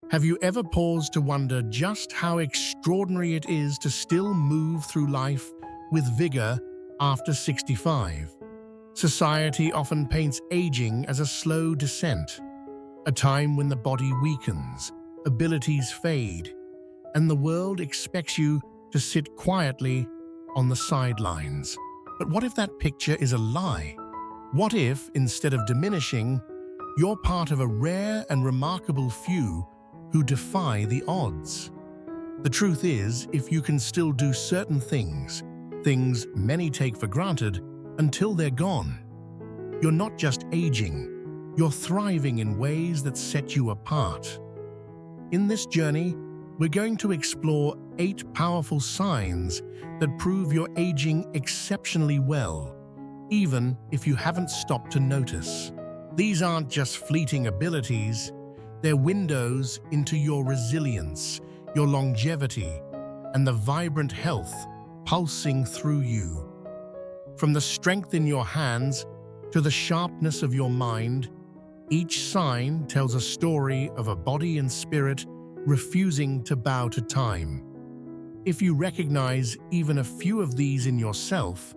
Have you ever paused to wonder just how extraordinary it is to still move through life with vigor after 65? Society often paints aging as a slow descent, a time when the body weakens, abilities fade, and the world expects you to sit quietly on the sidelines. But what if that picture is a lie? What if, instead of diminishing, you're part of a rare and remarkable few who defy the odds? The truth is, if you can still do certain things many take for granted until they're gone, you're not just aging, you're thriving in ways that set you apart. In this journey, we're going to explore 8 powerful signs that prove you're aging exceptionally well, even if you haven't stopped to notice. These aren't just fleeting abilities, they're windows into your resilience, your longevity, and the vibrant health pulsing through you. From the strength in your hands to the sharpness of your mind, each sign tells a story of a body and spirit refusing to bow to time. If you recognize even a few of these in yourself,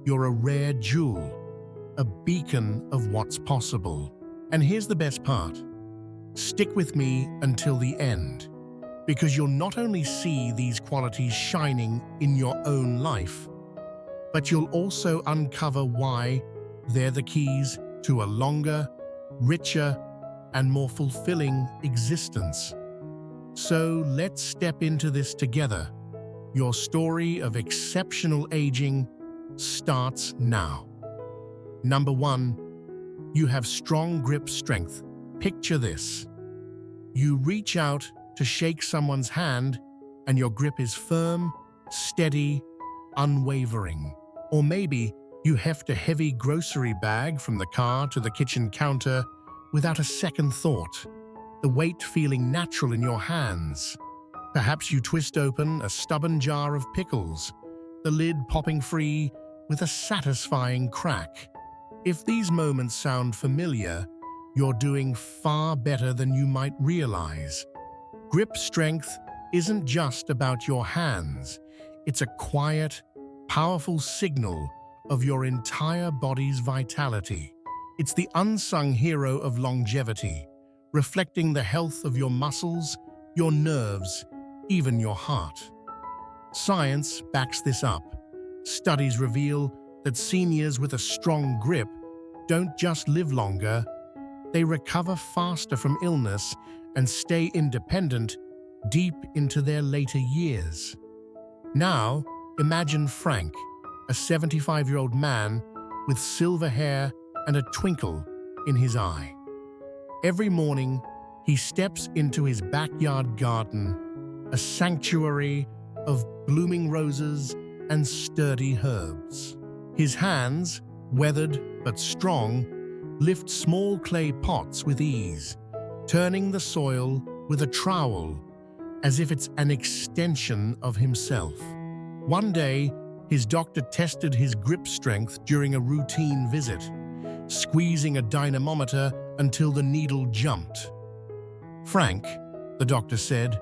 you're a rare jewel, a beacon of what's possible. And here's the best part. Stick with me until the end, because you'll not only see these qualities shining in your own life, but you'll also uncover why they're the keys to a longer, richer, and more fulfilling existence. So let's step into this together. Your story of exceptional aging starts now. Number 1, you have strong grip strength. Picture this. You reach out to shake someone's hand, and your grip is firm, steady, unwavering. Or maybe you heft a heavy grocery bag from the car to the kitchen counter without a second thought, the weight feeling natural in your hands. Perhaps you twist open a stubborn jar of pickles, the lid popping free with a satisfying crack. If these moments sound familiar, you're doing far better than you might realize. Grip strength isn't just about your hands. It's a quiet, powerful signal of your entire body's vitality. It's the unsung hero of longevity, reflecting the health of your muscles, your nerves, even your heart. Science backs this up. Studies reveal that seniors with a strong grip don't just live longer, they recover faster from illness and stay independent deep into their later years. Now, imagine Frank, a 75-year-old man with silver hair and a twinkle in his eye. Every morning, he steps into his backyard garden, a sanctuary of blooming roses and sturdy herbs. His hands, weathered but strong, lift small clay pots with ease, turning the soil with a trowel as if it's an extension of himself. One day, his doctor tested his grip strength during a routine visit, squeezing a dynamometer until the needle jumped. "Frank," the doctor said,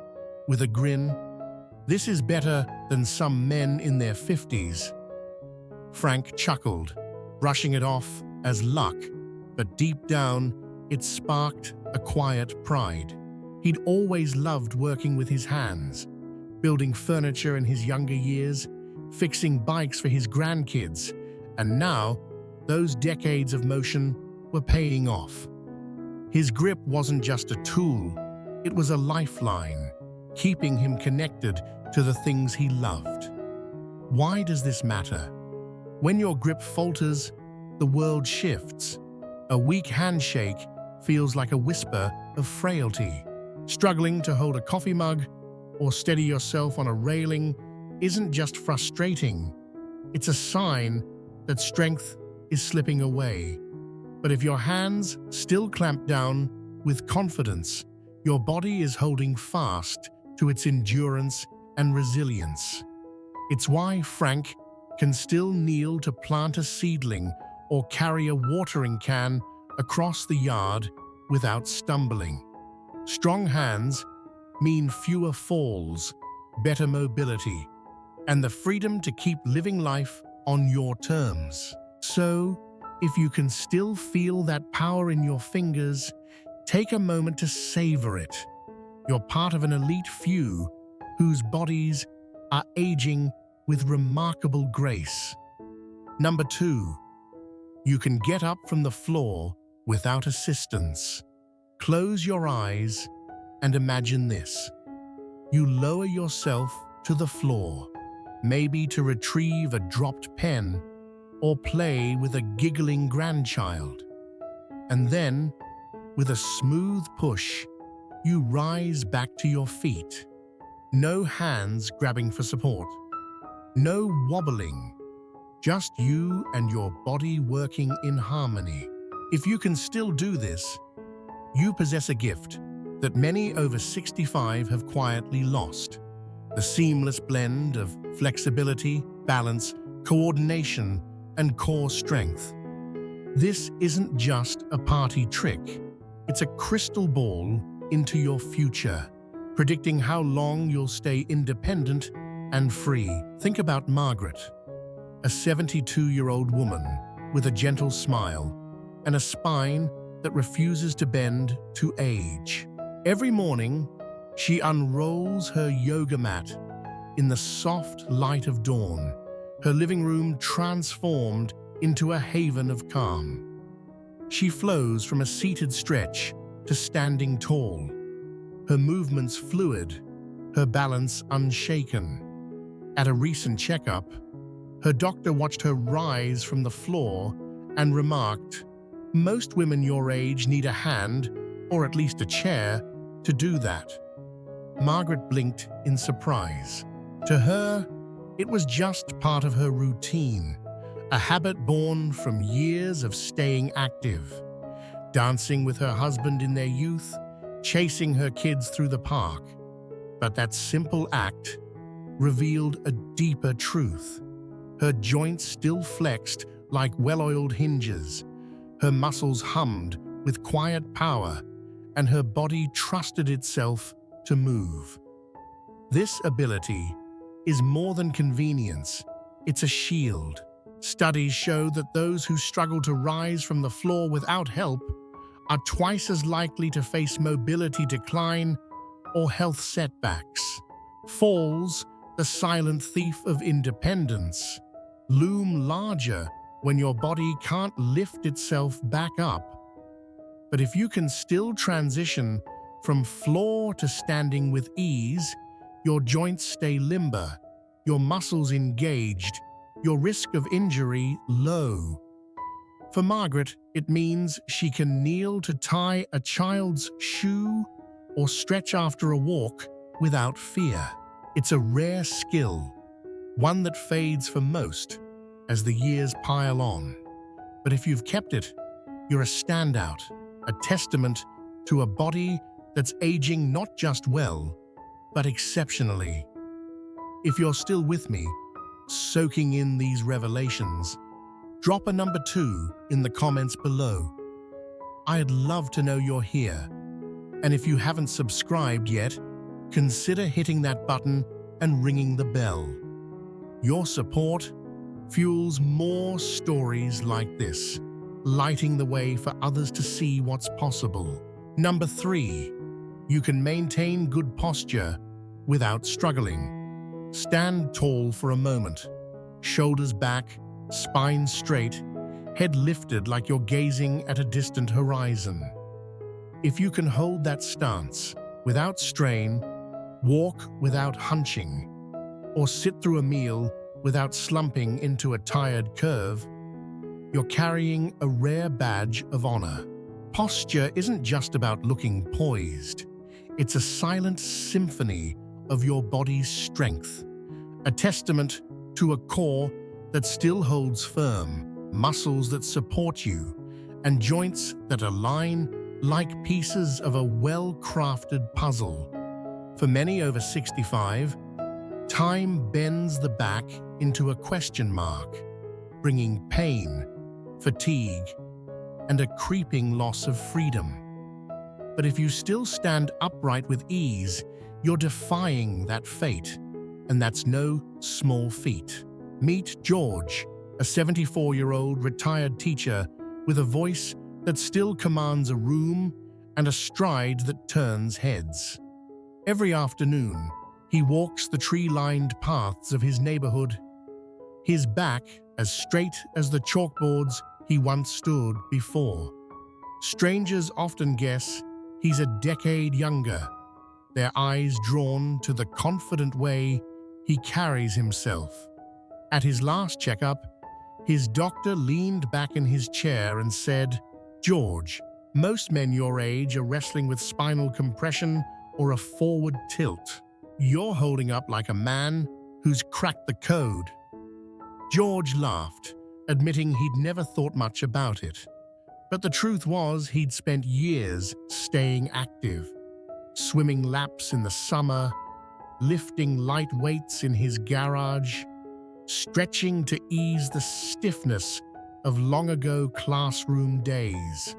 with a grin, "this is better than some men in their 50s. Frank chuckled, brushing it off as luck, but deep down, it sparked a quiet pride. He'd always loved working with his hands, building furniture in his younger years, fixing bikes for his grandkids, and now, those decades of motion were paying off. His grip wasn't just a tool, it was a lifeline, keeping him connected to the things he loved. Why does this matter? When your grip falters, the world shifts. A weak handshake feels like a whisper of frailty. Struggling to hold a coffee mug or steady yourself on a railing isn't just frustrating, it's a sign that strength is slipping away. But if your hands still clamp down with confidence, your body is holding fast to its endurance and resilience. It's why Frank can still kneel to plant a seedling or carry a watering can across the yard without stumbling. Strong hands mean fewer falls, better mobility, and the freedom to keep living life on your terms. So, if you can still feel that power in your fingers, take a moment to savor it. You're part of an elite few whose bodies are aging with remarkable grace. Number 2, you can get up from the floor without assistance. Close your eyes and imagine this. You lower yourself to the floor, maybe to retrieve a dropped pen or play with a giggling grandchild. And then, with a smooth push, you rise back to your feet. No hands grabbing for support. No wobbling. Just you and your body working in harmony. If you can still do this, you possess a gift that many over 65 have quietly lost. The seamless blend of flexibility, balance, coordination, and core strength. This isn't just a party trick. It's a crystal ball into your future, predicting how long you'll stay independent and free. Think about Margaret, a 72-year-old woman with a gentle smile and a spine that refuses to bend to age. Every morning, she unrolls her yoga mat in the soft light of dawn, her living room transformed into a haven of calm. She flows from a seated stretch to standing tall, her movements fluid, her balance unshaken. At a recent checkup, her doctor watched her rise from the floor and remarked, "Most women your age need a hand, or at least a chair, to do that." Margaret blinked in surprise. To her, it was just part of her routine, a habit born from years of staying active, dancing with her husband in their youth, chasing her kids through the park. But that simple act revealed a deeper truth. Her joints still flexed like well-oiled hinges, her muscles hummed with quiet power, and her body trusted itself to move. This ability is more than convenience, it's a shield. Studies show that those who struggle to rise from the floor without help are twice as likely to face mobility decline or health setbacks. Falls, the silent thief of independence, loom larger when your body can't lift itself back up. But if you can still transition from floor to standing with ease, your joints stay limber, your muscles engaged, your risk of injury low. For Margaret, it means she can kneel to tie a child's shoe or stretch after a walk without fear. It's a rare skill, one that fades for most as the years pile on. But if you've kept it, you're a standout, a testament to a body that's aging not just well, but exceptionally. If you're still with me, soaking in these revelations, drop a number 2 in the comments below. I'd love to know you're here. And if you haven't subscribed yet, consider hitting that button and ringing the bell. Your support fuels more stories like this, lighting the way for others to see what's possible. Number 3, you can maintain good posture without struggling. Stand tall for a moment, shoulders back, spine straight, head lifted like you're gazing at a distant horizon. If you can hold that stance without strain, walk without hunching, or sit through a meal without slumping into a tired curve, you're carrying a rare badge of honor. Posture isn't just about looking poised. It's a silent symphony of your body's strength, a testament to a core that still holds firm, muscles that support you, and joints that align like pieces of a well-crafted puzzle. For many over 65, time bends the back into a question mark, bringing pain, fatigue, and a creeping loss of freedom. But if you still stand upright with ease, you're defying that fate, and that's no small feat. Meet George, a 74-year-old retired teacher with a voice that still commands a room and a stride that turns heads. Every afternoon, he walks the tree-lined paths of his neighborhood, his back as straight as the chalkboards he once stood before. Strangers often guess he's a decade younger, their eyes drawn to the confident way he carries himself. At his last checkup, his doctor leaned back in his chair and said, "George, most men your age are wrestling with spinal compression or a forward tilt. You're holding up like a man who's cracked the code." George laughed, admitting he'd never thought much about it. But the truth was he'd spent years staying active, swimming laps in the summer, lifting light weights in his garage, stretching to ease the stiffness of long-ago classroom days.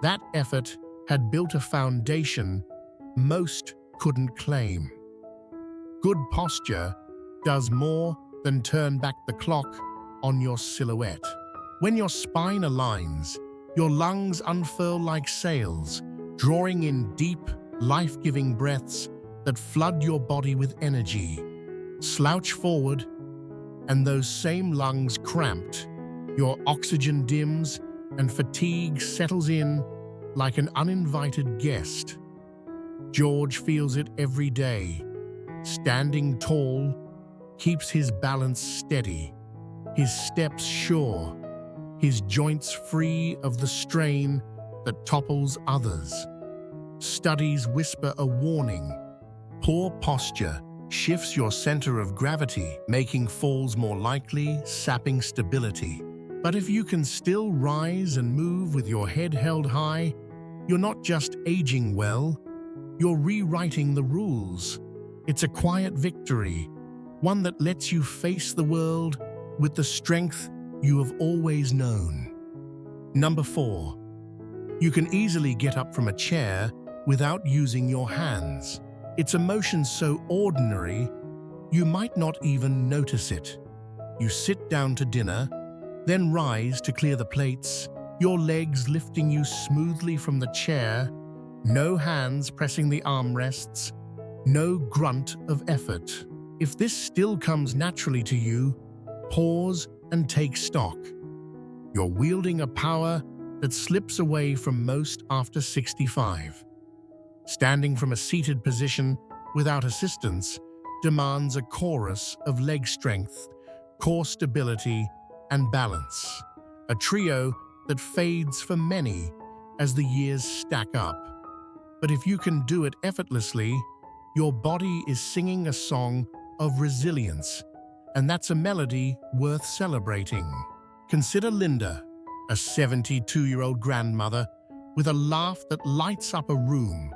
That effort had built a foundation most couldn't claim. Good posture does more than turn back the clock on your silhouette. When your spine aligns, your lungs unfurl like sails, drawing in deep, life-giving breaths that flood your body with energy. Slouch forward, and those same lungs cramped, your oxygen dims and fatigue settles in like an uninvited guest. George feels it every day. Standing tall, keeps his balance steady, his steps sure, his joints free of the strain that topples others. Studies whisper a warning. Poor posture shifts your center of gravity, making falls more likely, sapping stability. But if you can still rise and move with your head held high, you're not just aging well, you're rewriting the rules. It's a quiet victory, one that lets you face the world with the strength you have always known. Number 4. You can easily get up from a chair without using your hands. It's a motion so ordinary, you might not even notice it. You sit down to dinner, then rise to clear the plates, your legs lifting you smoothly from the chair, no hands pressing the armrests, no grunt of effort. If this still comes naturally to you, pause and take stock. You're wielding a power that slips away from most after 65. Standing from a seated position without assistance demands a chorus of leg strength, core stability, and balance. A trio that fades for many as the years stack up. But if you can do it effortlessly, your body is singing a song of resilience, and that's a melody worth celebrating. Consider Linda, a 72-year-old grandmother with a laugh that lights up a room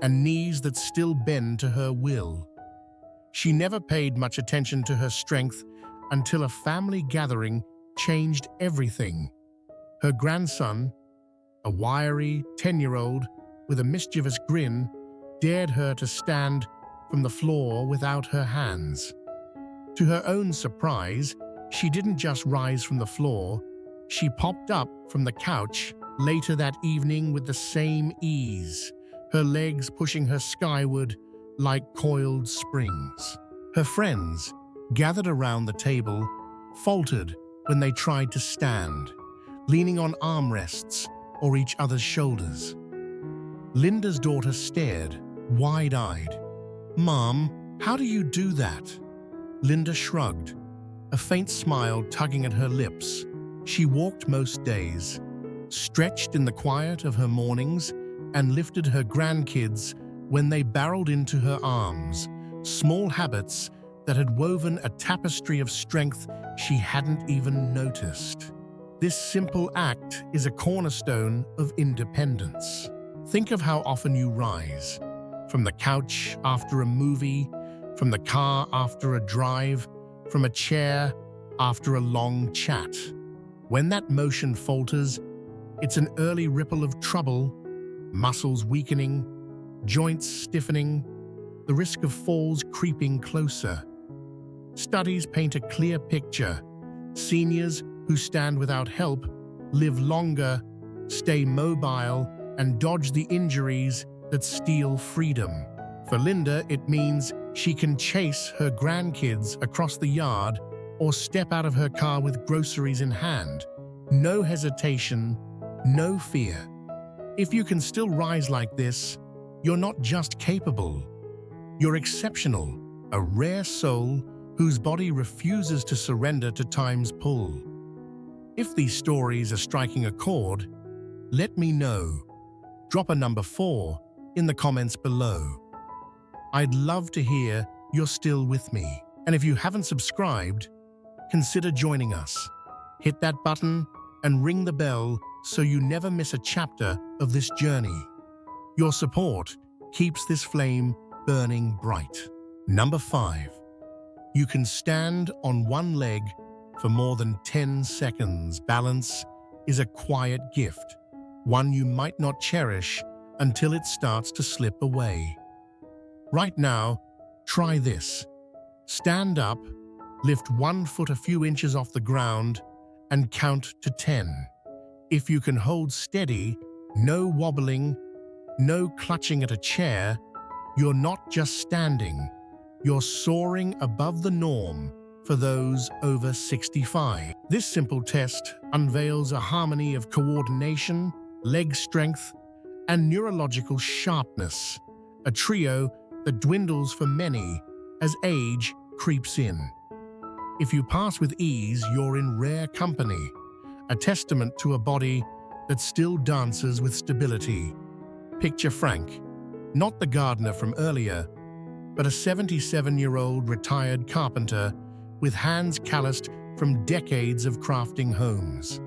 and knees that still bend to her will. She never paid much attention to her strength until a family gathering changed everything. Her grandson, a wiry 10-year-old with a mischievous grin, dared her to stand from the floor without her hands. To her own surprise, she didn't just rise from the floor, she popped up from the couch later that evening with the same ease, her legs pushing her skyward like coiled springs. Her friends, gathered around the table, faltered when they tried to stand, leaning on armrests or each other's shoulders. Linda's daughter stared, wide-eyed. "Mom, how do you do that?" Linda shrugged, a faint smile tugging at her lips. She walked most days, stretched in the quiet of her mornings, and lifted her grandkids when they barreled into her arms, small habits that had woven a tapestry of strength she hadn't even noticed. This simple act is a cornerstone of independence. Think of how often you rise, from the couch after a movie, from the car after a drive, from a chair after a long chat. When that motion falters, it's an early ripple of trouble, muscles weakening, joints stiffening, the risk of falls creeping closer. Studies paint a clear picture. Seniors who stand without help live longer, stay mobile, and dodge the injuries that steal freedom. For Linda, it means she can chase her grandkids across the yard or step out of her car with groceries in hand. No hesitation, no fear. If you can still rise like this, you're not just capable, you're exceptional, a rare soul whose body refuses to surrender to time's pull. If these stories are striking a chord, let me know. Drop a number 4 in the comments below. I'd love to hear you're still with me. And if you haven't subscribed, consider joining us. Hit that button and ring the bell so you never miss a chapter of this journey. Your support keeps this flame burning bright. Number 5. You can stand on one leg for more than 10 seconds. Balance is a quiet gift, one you might not cherish until it starts to slip away. Right now, try this. Stand up, lift one foot a few inches off the ground, and count to 10. If you can hold steady, no wobbling, no clutching at a chair, you're not just standing, you're soaring above the norm for those over 65. This simple test unveils a harmony of coordination, leg strength, and neurological sharpness, a trio that dwindles for many as age creeps in. If you pass with ease, you're in rare company, a testament to a body that still dances with stability. Picture Frank, not the gardener from earlier, but a 77-year-old retired carpenter with hands calloused from decades of crafting homes.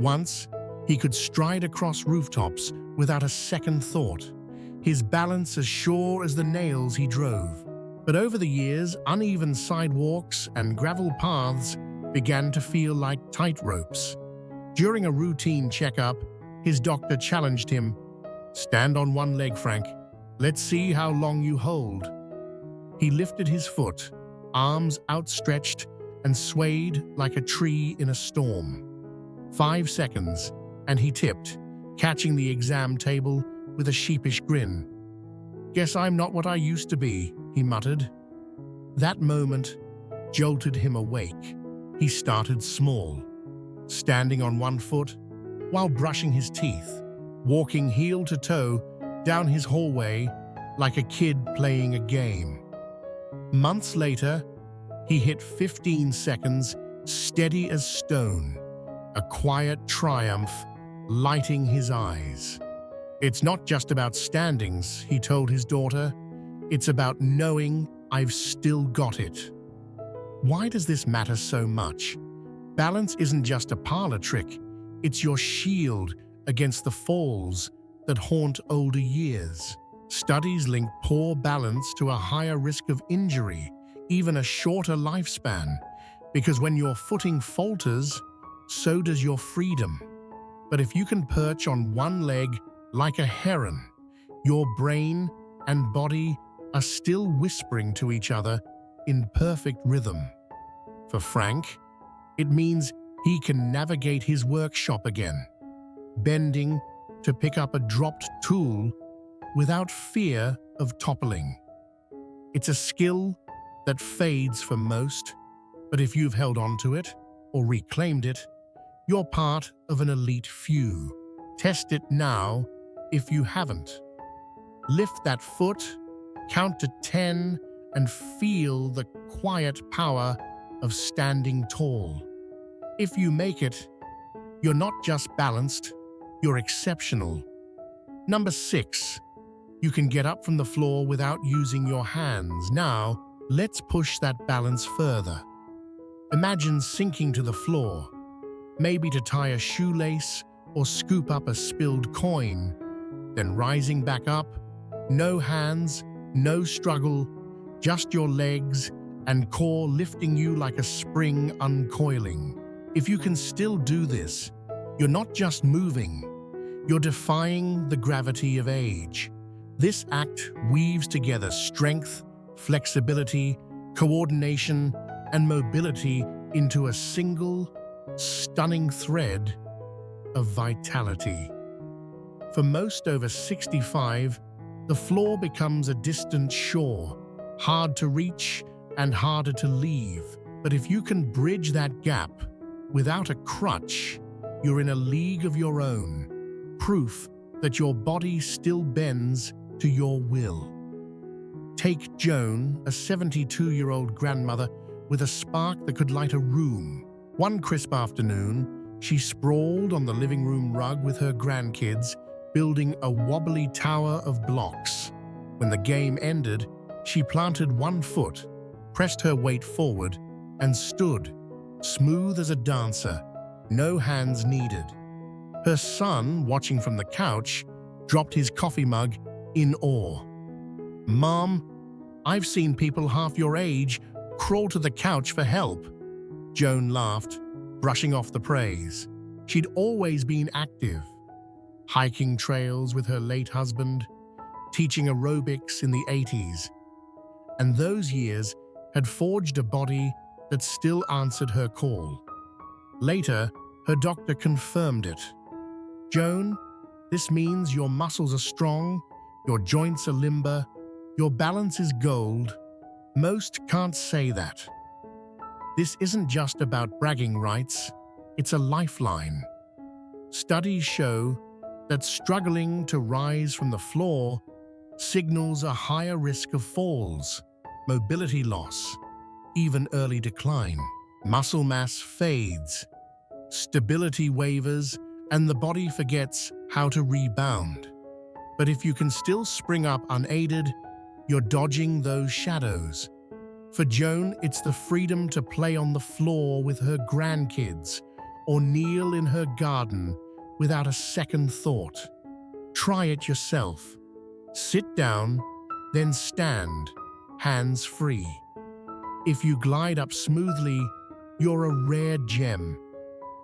Once, he could stride across rooftops without a second thought, his balance as sure as the nails he drove. But over the years, uneven sidewalks and gravel paths began to feel like tightropes. During a routine checkup, his doctor challenged him, "Stand on one leg, Frank. Let's see how long you hold." He lifted his foot, arms outstretched, and swayed like a tree in a storm. 5 seconds, and he tipped, catching the exam table with a sheepish grin. "Guess I'm not what I used to be," he muttered. That moment jolted him awake. He started small, standing on one foot while brushing his teeth, walking heel to toe down his hallway like a kid playing a game. Months later, he hit 15 seconds, steady as stone, a quiet triumph lighting his eyes. "It's not just about standings," he told his daughter. "It's about knowing I've still got it." Why does this matter so much? Balance isn't just a parlor trick, it's your shield against the falls that haunt older years. Studies link poor balance to a higher risk of injury, even a shorter lifespan, because when your footing falters, so does your freedom. But if you can perch on one leg like a heron, your brain and body are still whispering to each other in perfect rhythm. For Frank, it means he can navigate his workshop again, bending to pick up a dropped tool without fear of toppling. It's a skill that fades for most, but if you've held on to it or reclaimed it, you're part of an elite few. Test it now if you haven't. Lift that foot, count to 10, and feel the quiet power of standing tall. If you make it, you're not just balanced, you're exceptional. Number 6, you can get up from the floor without using your hands. Now, let's push that balance further. Imagine sinking to the floor, maybe to tie a shoelace or scoop up a spilled coin, then rising back up, no hands, no struggle, just your legs and core lifting you like a spring uncoiling. If you can still do this, you're not just moving, You're defying the gravity of age. This act weaves together strength, flexibility, coordination, and mobility into a single, stunning thread of vitality. For most over 65, the floor becomes a distant shore, hard to reach and harder to leave. But if you can bridge that gap without a crutch, you're in a league of your own, proof that your body still bends to your will. Take Joan, a 72-year-old grandmother with a spark that could light a room. One crisp afternoon, she sprawled on the living room rug with her grandkids, building a wobbly tower of blocks. When the game ended, she planted one foot, pressed her weight forward, and stood, smooth as a dancer, no hands needed. Her son, watching from the couch, dropped his coffee mug in awe. "Mom, I've seen people half your age crawl to the couch for help." Joan laughed, brushing off the praise. She'd always been active, hiking trails with her late husband, teaching aerobics in the 80s, and those years had forged a body that still answered her call. Later, her doctor confirmed it. "Joan, this means your muscles are strong, your joints are limber, your balance is gold. Most can't say that." This isn't just about bragging rights, it's a lifeline. Studies show that struggling to rise from the floor signals a higher risk of falls, mobility loss, even early decline. Muscle mass fades, stability wavers, and the body forgets how to rebound. But if you can still spring up unaided, you're dodging those shadows. For Joan, it's the freedom to play on the floor with her grandkids or kneel in her garden without a second thought. Try it yourself. Sit down, then stand, hands free. If you glide up smoothly, you're a rare gem,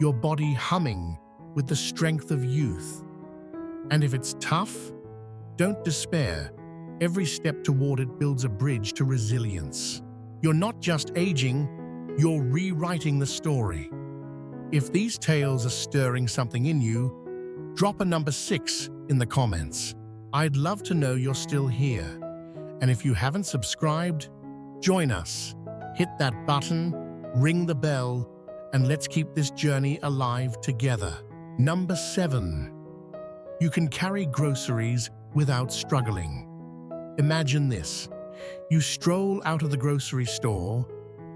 your body humming with the strength of youth. And if it's tough, don't despair. Every step toward it builds a bridge to resilience. You're not just aging, you're rewriting the story. If these tales are stirring something in you, drop a number 6 in the comments. I'd love to know you're still here. And if you haven't subscribed, join us. Hit that button, ring the bell, and let's keep this journey alive together. Number 7. You can carry groceries without struggling. Imagine this. You stroll out of the grocery store,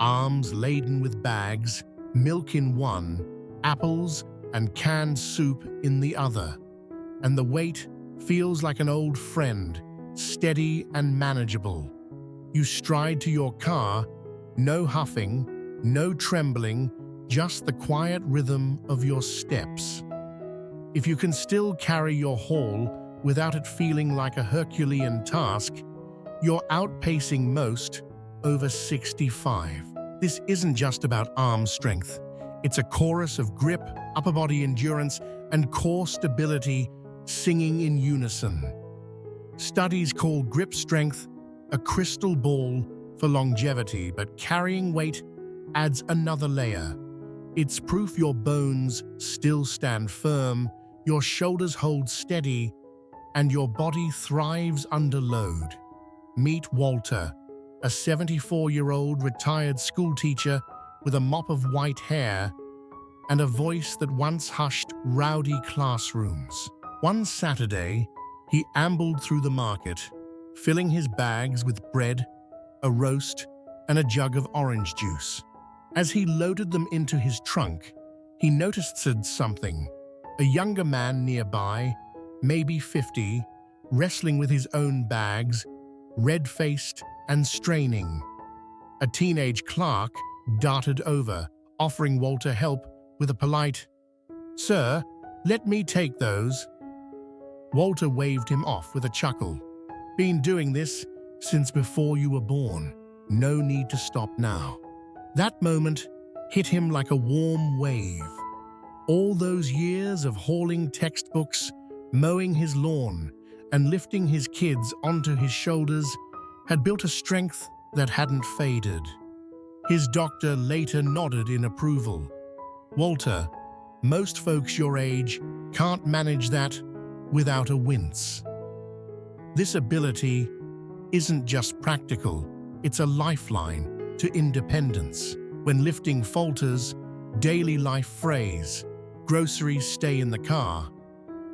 arms laden with bags, milk in one, apples and canned soup in the other. And the weight feels like an old friend, steady and manageable. You stride to your car, no huffing, no trembling, just the quiet rhythm of your steps. If you can still carry your haul without it feeling like a Herculean task, you're outpacing most over 65. This isn't just about arm strength. It's a chorus of grip, upper body endurance, and core stability singing in unison. Studies call grip strength a crystal ball for longevity, but carrying weight adds another layer. It's proof your bones still stand firm, your shoulders hold steady, and your body thrives under load. Meet Walter, a 74-year-old retired schoolteacher with a mop of white hair and a voice that once hushed rowdy classrooms. One Saturday, he ambled through the market, filling his bags with bread, a roast, and a jug of orange juice. As he loaded them into his trunk, he noticed something. A younger man nearby, maybe 50, wrestling with his own bags, red-faced and straining. A teenage clerk darted over, offering Walter help with a polite, "Sir, let me take those." Walter waved him off with a chuckle. "Been doing this since before you were born. No need to stop now." That moment hit him like a warm wave. All those years of hauling textbooks, Mowing his lawn and lifting his kids onto his shoulders had built a strength that hadn't faded. His doctor later nodded in approval. "Walter, most folks your age can't manage that without a wince." This ability isn't just practical, it's a lifeline to independence. When lifting falters, daily life frays, groceries stay in the car,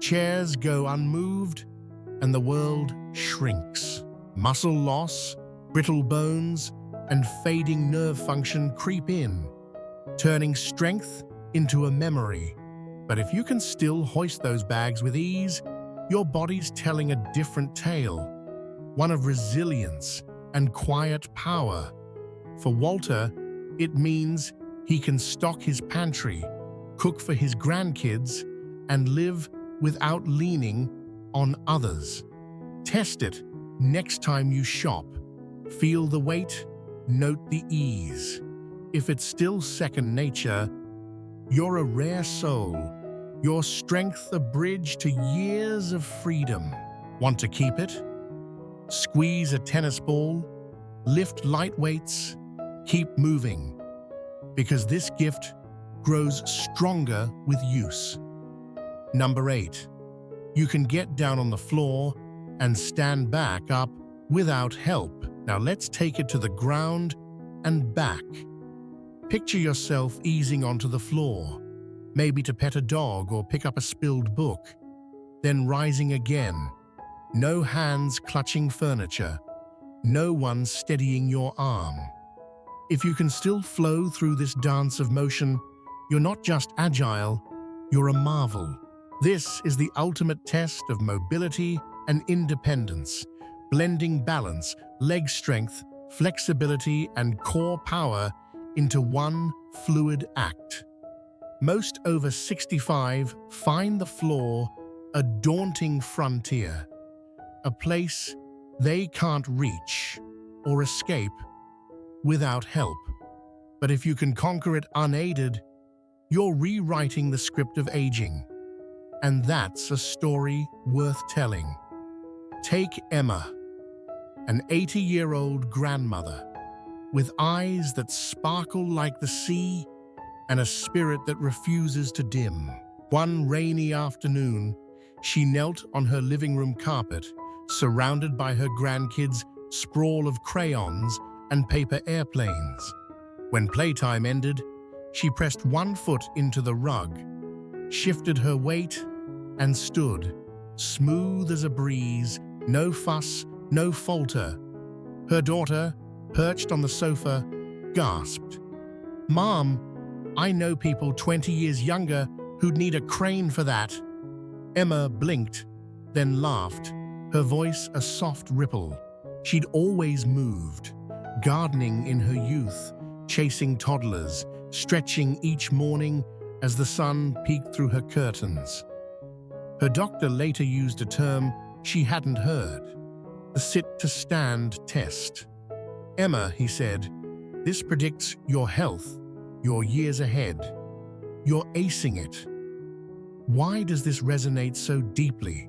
chairs go unmoved, and the world shrinks. Muscle loss, brittle bones, and fading nerve function creep in, turning strength into a memory. But if you can still hoist those bags with ease, your body's telling a different tale, one of resilience and quiet power. For Walter, it means he can stock his pantry, cook for his grandkids, and live without leaning on others. Test it next time you shop. Feel the weight, note the ease. If it's still second nature, you're a rare soul, your strength a bridge to years of freedom. Want to keep it? Squeeze a tennis ball, lift light weights, keep moving, because this gift grows stronger with use. Number 8, you can get down on the floor and stand back up without help. Now let's take it to the ground and back. Picture yourself easing onto the floor, maybe to pet a dog or pick up a spilled book, then rising again. No hands clutching furniture, no one steadying your arm. If you can still flow through this dance of motion, you're not just agile, you're a marvel. This is the ultimate test of mobility and independence, blending balance, leg strength, flexibility, and core power into one fluid act. Most over 65 find the floor a daunting frontier, a place they can't reach or escape without help. But if you can conquer it unaided, you're rewriting the script of aging. And that's a story worth telling. Take Emma, an 80-year-old grandmother with eyes that sparkle like the sea and a spirit that refuses to dim. One rainy afternoon, she knelt on her living room carpet, surrounded by her grandkids' sprawl of crayons and paper airplanes. When playtime ended, she pressed one foot into the rug, shifted her weight, and stood, smooth as a breeze, no fuss, no falter. Her daughter, perched on the sofa, gasped, "Mom, I know people 20 years younger who'd need a crane for that." Emma blinked, then laughed, her voice a soft ripple. She'd always moved, gardening in her youth, chasing toddlers, stretching each morning as the sun peeked through her curtains. Her doctor later used a term she hadn't heard, the sit-to-stand test. "Emma," he said, "this predicts your health, your years ahead. You're acing it." Why does this resonate so deeply?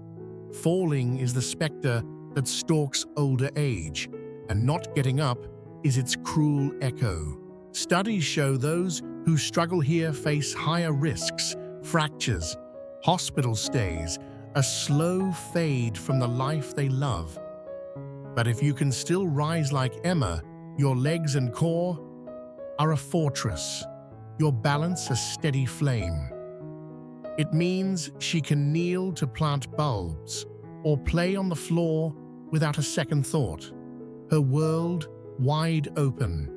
Falling is the specter that stalks older age, and not getting up is its cruel echo. Studies show those who struggle here face higher risks, fractures, hospital stays, a slow fade from the life they love. But if you can still rise like Emma, your legs and core are a fortress, your balance a steady flame. It means she can kneel to plant bulbs or play on the floor without a second thought, her world wide open.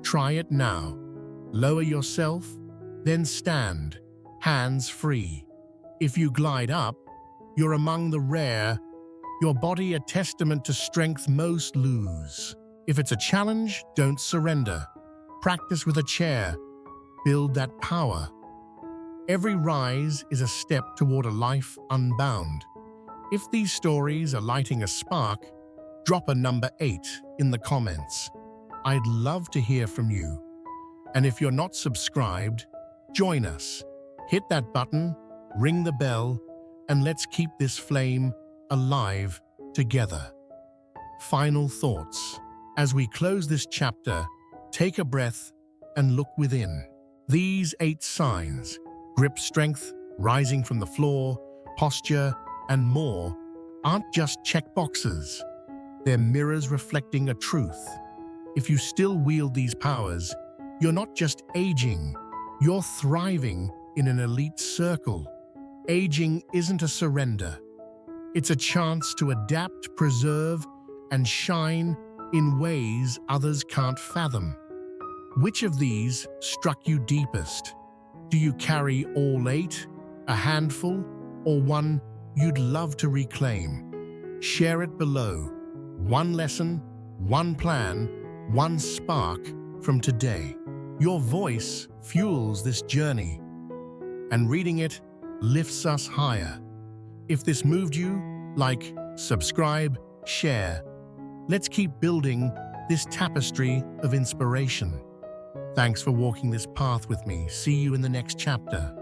Try it now. Lower yourself, then stand, hands free. If you glide up, you're among the rare, your body a testament to strength most lose. If it's a challenge, don't surrender. Practice with a chair. Build that power. Every rise is a step toward a life unbound. If these stories are lighting a spark, drop a number 8 in the comments. I'd love to hear from you. And if you're not subscribed, join us. Hit that button, ring the bell, and let's keep this flame alive together. Final thoughts. As we close this chapter, take a breath and look within. These 8 signs, grip strength, rising from the floor, posture, and more, aren't just checkboxes. They're mirrors reflecting a truth. If you still wield these powers, you're not just aging, you're thriving in an elite circle. Aging isn't a surrender. It's a chance to adapt, preserve, and shine in ways others can't fathom. Which of these struck you deepest? Do you carry all 8, a handful, or one you'd love to reclaim? Share it below. One lesson, one plan, one spark from today. Your voice fuels this journey, and reading it lifts us higher. If this moved you, like, subscribe, share. Let's keep building this tapestry of inspiration. Thanks for walking this path with me. See you in the next chapter.